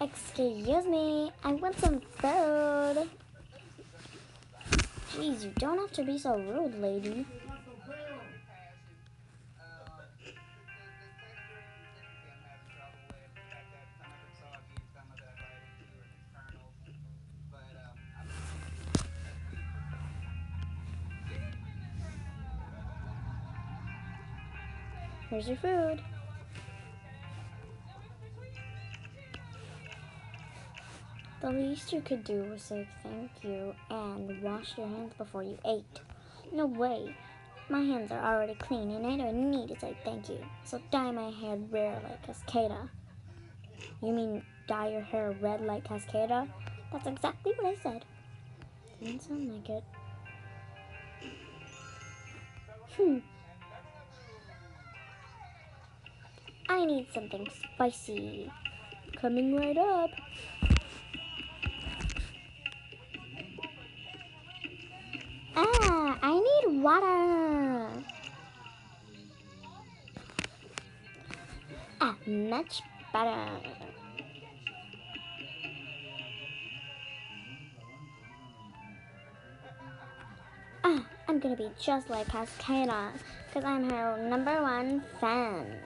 Excuse me, I want some food. Jeez, you don't have to be so rude, lady. Here's your food. The least you could do was say thank you and wash your hands before you ate. No way. My hands are already clean and I don't need to say thank you. So dye my hair red like cascada. You mean dye your hair red like cascada? That's exactly what I said. Didn't sound like it. I need something spicy. Coming right up. I need water. Much better. I'm gonna be just like Cascada, because I'm her #1 fan.